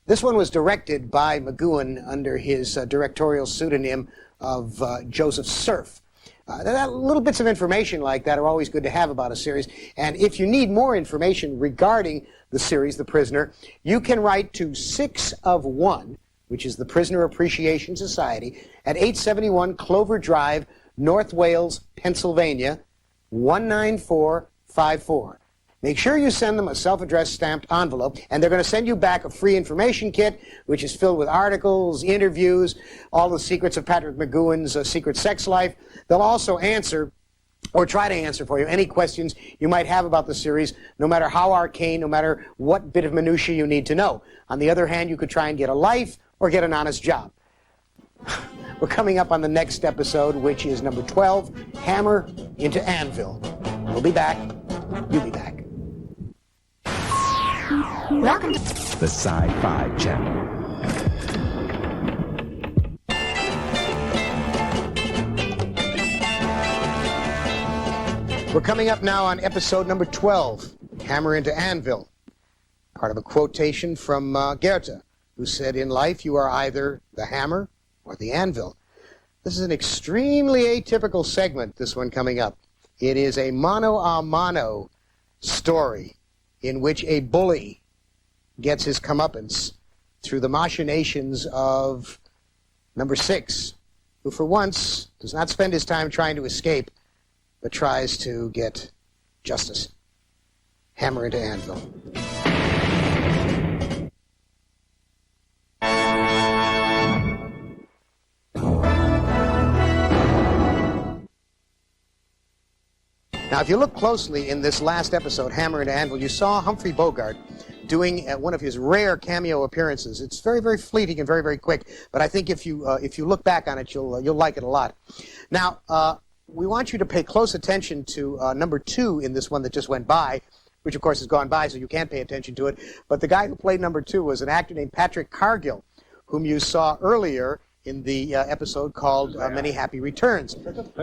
This one was directed by McGowan under his directorial pseudonym of Joseph Surf. Little bits of information like that are always good to have about a series. And if you need more information regarding the series, The Prisoner, you can write to 6 of 1, which is the Prisoner Appreciation Society, at 871 Clover Drive, North Wales, Pennsylvania, 19454. Make sure you send them a self-addressed stamped envelope, and they're going to send you back a free information kit, which is filled with articles, interviews, all the secrets of Patrick McGowan's secret sex life. They'll also answer, or try to answer for you, any questions you might have about the series, no matter how arcane, no matter what bit of minutiae you need to know. On the other hand, you could try and get a life or get an honest job. We're coming up on the next episode, which is number 12, Hammer into Anvil. We'll be back. You'll be back. Welcome to the Sci-Fi Channel. We're coming up now on episode number 12, Hammer into Anvil. Part of a quotation from Goethe, who said, "In life you are either the hammer or the anvil." This is an extremely atypical segment, this one coming up. It is a mano-a-mano story in which a bully gets his comeuppance through the machinations of number 6, who for once does not spend his time trying to escape, but tries to get justice. Hammer into Anvil. Now, if you look closely in this last episode, Hammer into Anvil, you saw Humphrey Bogart doing one of his rare cameo appearances. It's very, very fleeting and very, very quick, but I think if you look back on it, you'll like it a lot. Now, we want you to pay close attention to number 2 in this one that just went by, which of course has gone by, so you can't pay attention to it. But the guy who played number 2 was an actor named Patrick Cargill, whom you saw earlier in the episode called Many Happy Returns.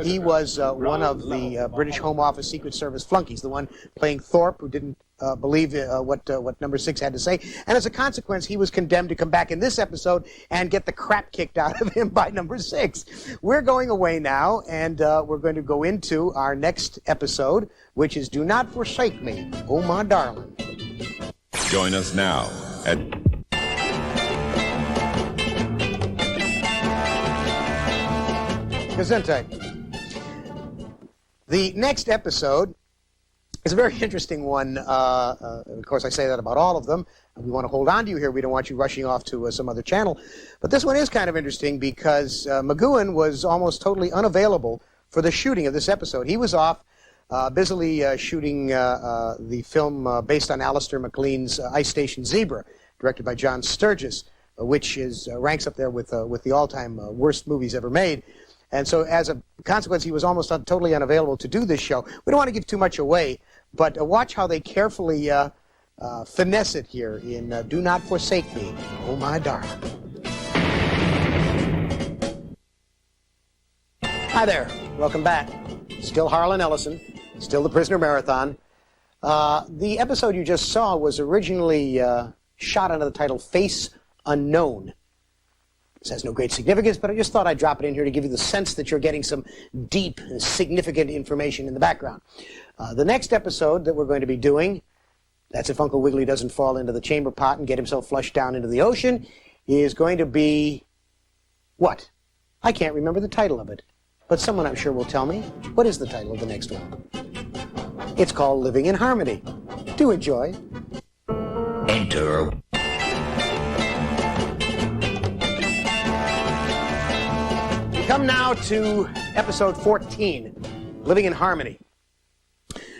He was one of the British Home Office Secret Service flunkies, the one playing Thorpe, who didn't believe what number 6 had to say. And as a consequence, he was condemned to come back in this episode and get the crap kicked out of him by number 6. We're going away now, and we're going to go into our next episode, which is Do Not Forsake Me, Oh My Darling. Join us now at Gesundheit. The next episode is a very interesting one. Of course, I say that about all of them. We want to hold on to you here. We don't want you rushing off to some other channel. But this one is kind of interesting because McGowan was almost totally unavailable for the shooting of this episode. He was off busily shooting the film based on Alistair MacLean's Ice Station Zebra, directed by John Sturges, which ranks up there with the all-time worst movies ever made. And so as a consequence, he was almost totally unavailable to do this show. We don't want to give too much away, but watch how they carefully finesse it here in Do Not Forsake Me, Oh My Darling. Hi there. Welcome back. Still Harlan Ellison. Still the Prisoner Marathon. The episode you just saw was originally shot under the title Face Unknown. This has no great significance, but I just thought I'd drop it in here to give you the sense that you're getting some deep, significant information in the background. The next episode that we're going to be doing, that's if Uncle Wiggily doesn't fall into the chamber pot and get himself flushed down into the ocean, is going to be what? I can't remember the title of it, but someone I'm sure will tell me. What is the title of the next one? It's called Living in Harmony. Do enjoy. Enter. Come now to episode 14, Living in Harmony.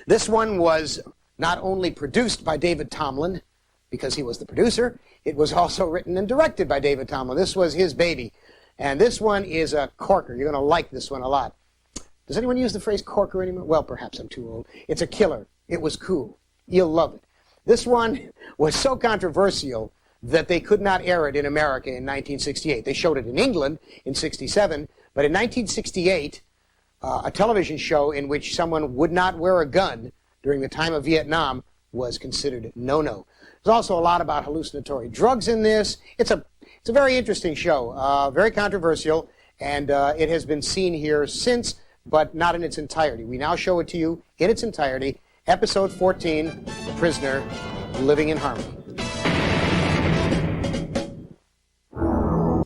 This one was not only produced by David Tomlin, because he was the producer, it was also written and directed by David Tomlin. This was his baby. And this one is a corker. You're going to like this one a lot. Does anyone use the phrase corker anymore? Well, perhaps I'm too old. It's a killer. It was cool. You'll love it. This one was so controversial that they could not air it in America in 1968. They showed it in England in 67, but in 1968, a television show in which someone would not wear a gun during the time of Vietnam was considered no-no. There's also a lot about hallucinatory drugs in this. It's a very interesting show, very controversial, and it has been seen here since, but not in its entirety. We now show it to you in its entirety. Episode 14, The Prisoner, Living in Harmony.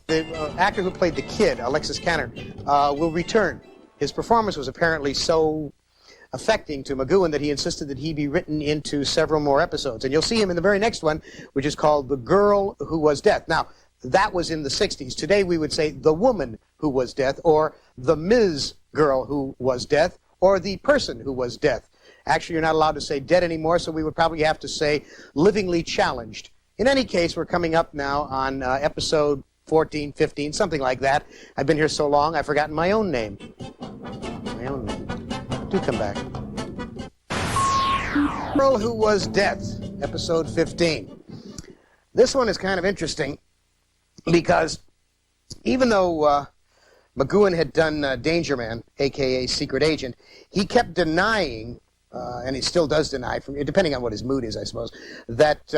The actor who played the kid, Alexis Canner, will return. His performance was apparently so affecting to McGowan that he insisted that he be written into several more episodes. And you'll see him in the very next one, which is called The Girl Who Was Death. Now, that was in the 60s. Today we would say The Woman Who Was Death, or The Ms. Girl Who Was Death, or The Person Who Was Death. Actually, you're not allowed to say dead anymore, so we would probably have to say livingly challenged. In any case, we're coming up now on episode 14, 15, something like that. I've been here so long, I've forgotten my own name. My own name. Do come back. Girl Who Was Death, episode 15. This one is kind of interesting because even though McGowan had done Danger Man, a.k.a. Secret Agent, he kept denying, and he still does deny, depending on what his mood is, I suppose, that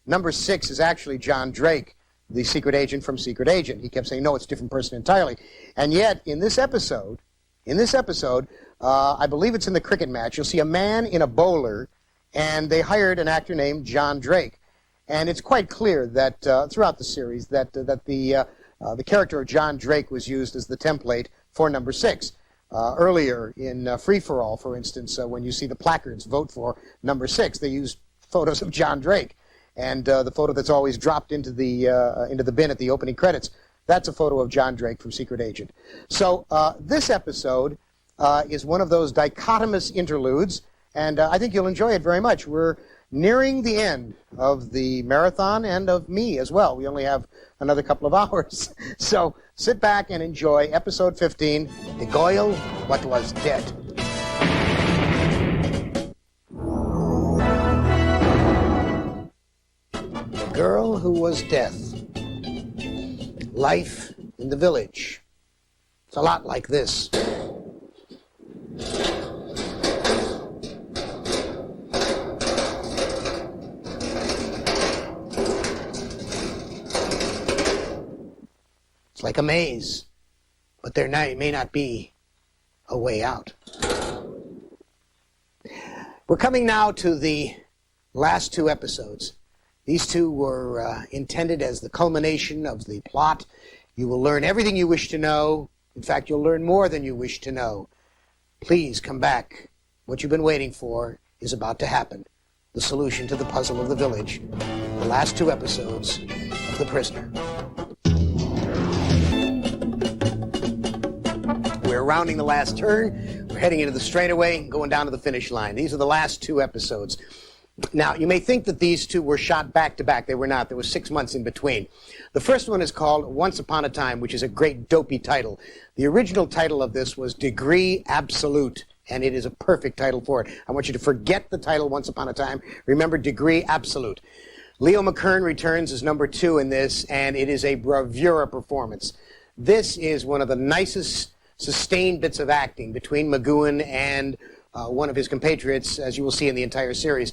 number 6 is actually John Drake, the secret agent from Secret Agent. He kept saying, no, it's a different person entirely. And yet, in this episode, I believe it's in the cricket match, you'll see a man in a bowler, and they hired an actor named John Drake. And it's quite clear that throughout the series that the character of John Drake was used as the template for number 6. Earlier in Free for All, for instance, when you see the placards vote for number 6, they used photos of John Drake. And the photo that's always dropped into the bin at the opening credits, that's a photo of John Drake from Secret Agent. So this episode is one of those dichotomous interludes, and I think you'll enjoy it very much. We're nearing the end of the marathon and of me as well. We only have another couple of hours. So sit back and enjoy episode 15, The Girl What Was Dead. The Girl Who Was Death. Life in the village. It's a lot like this. It's like a maze, but there may not be a way out. We're coming now to the last 2 episodes. These 2 were intended as the culmination of the plot. You will learn everything you wish to know. In fact, you'll learn more than you wish to know. Please come back. What you've been waiting for is about to happen. The solution to the puzzle of the village. The last 2 episodes of The Prisoner. We're rounding the last turn. We're heading into the straightaway, going down to the finish line. These are the last 2 episodes. Now, you may think that these 2 were shot back-to-back. They were not. There was 6 months in between. The first one is called Once Upon a Time, which is a great dopey title. The original title of this was Degree Absolute, and it is a perfect title for it. I want you to forget the title Once Upon a Time. Remember Degree Absolute. Leo McKern returns as number 2 in this, and it is a bravura performance. This is one of the nicest sustained bits of acting between McGowan and one of his compatriots, as you will see in the entire series.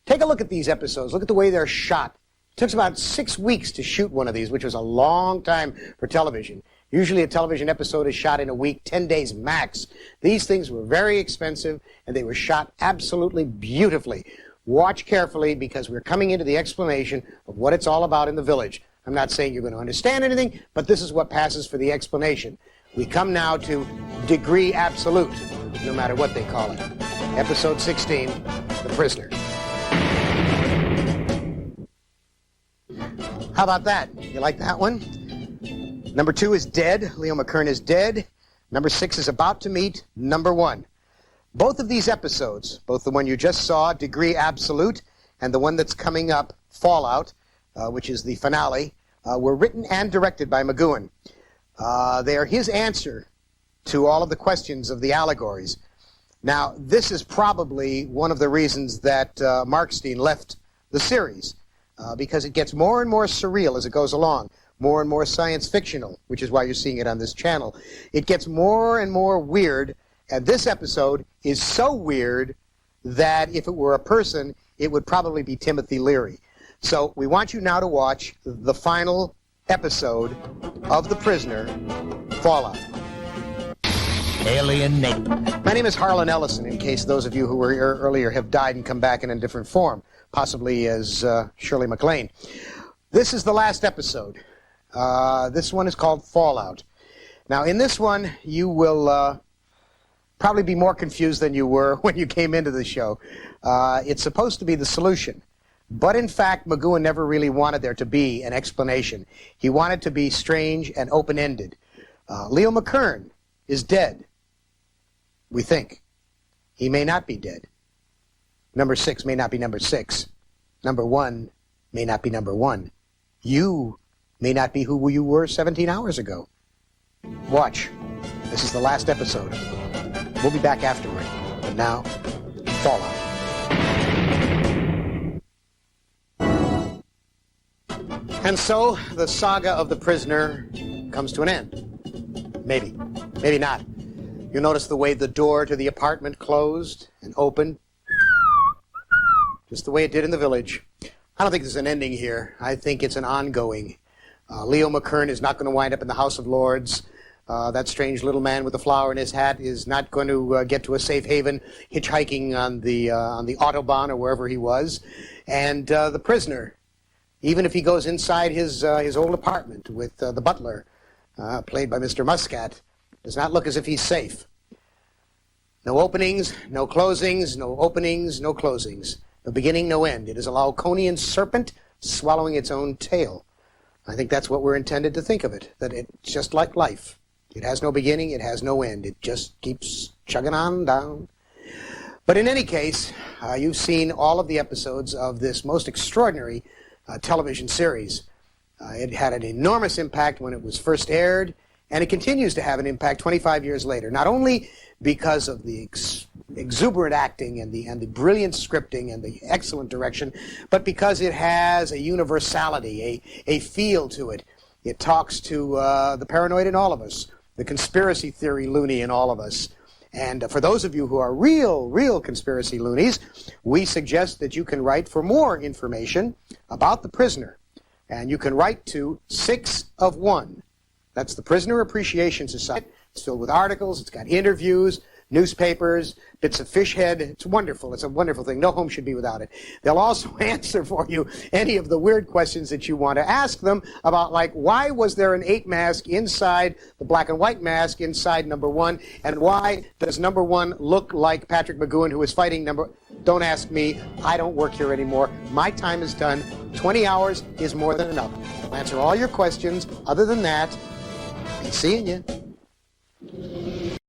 Take a look at these episodes. Look at the way they're shot. It took about 6 weeks to shoot one of these, which was a long time for television. Usually a television episode is shot in a week, 10 days max. These things were very expensive, and they were shot absolutely beautifully. Watch carefully, because we're coming into the explanation of what it's all about in the village. I'm not saying you're going to understand anything, but this is what passes for the explanation. We come now to Degree Absolute, no matter what they call it. Episode 16, The Prisoner. How about that? You like that one? Number 2 is dead. Leo McKern is dead. Number 6 is about to meet number 1. Both of these episodes, both the one you just saw, Degree Absolute, and the one that's coming up, Fallout, which is the finale, were written and directed by McGowan. They are his answer to all of the questions of the allegories. Now, this is probably one of the reasons that Markstein left the series, because it gets more and more surreal as it goes along, more and more science fictional, which is why you're seeing it on this channel. It gets more and more weird, and this episode is so weird that if it were a person, it would probably be Timothy Leary. So we want you now to watch the final episode of The Prisoner, Fallout. Alien Nation. My name is Harlan Ellison, in case those of you who were here earlier have died and come back in a different form, possibly as Shirley MacLaine. This is the last episode. This one is called Fallout. Now, in this one, you will probably be more confused than you were when you came into the show. It's supposed to be the solution. But in fact, McGowan never really wanted there to be an explanation. He wanted to be strange and open-ended. Leo McKern is dead, we think. He may not be dead. Number 6 may not be number 6. Number 1 may not be number 1. You may not be who you were 17 hours ago. Watch. This is the last episode. We'll be back afterward. But now, Fallout. And so, the saga of The Prisoner comes to an end. Maybe. Maybe not. You'll notice the way the door to the apartment closed and opened. Just the way it did in the village. I don't think there's an ending here. I think it's an ongoing. Leo McKern is not going to wind up in the House of Lords. That strange little man with the flower in his hat is not going to get to a safe haven hitchhiking on the Autobahn or wherever he was. And the prisoner, even if he goes inside his old apartment with the butler, played by Mr. Muscat, does not look as if he's safe. No openings, no closings, no openings, no closings. No beginning, no end. It is a Laoconian serpent swallowing its own tail. I think that's what we're intended to think of it, that it's just like life. It has no beginning, it has no end. It just keeps chugging on down. But in any case, you've seen all of the episodes of this most extraordinary television series. It had an enormous impact when it was first aired, and it continues to have an impact 25 years later, not only because of the exuberant acting and the brilliant scripting and the excellent direction, but because it has a universality, a feel to it. It talks to the paranoid in all of us, the conspiracy theory loony in all of us. And for those of you who are real conspiracy loonies, we suggest that you can write for more information about The Prisoner. And you can write to 6 of 1. That's the Prisoner Appreciation Society. It's filled with articles, it's got interviews, newspapers, bits of fish head. It's wonderful. It's a wonderful thing. No home should be without it. They'll also answer for you any of the weird questions that you want to ask them about, like, why was there an 8 mask inside the black and white mask inside number 1, and why does number 1 look like Patrick McGowan, who is fighting number... Don't ask me. I don't work here anymore. My time is done. 20 hours is more than enough. I'll answer all your questions. Other than that, be seeing you.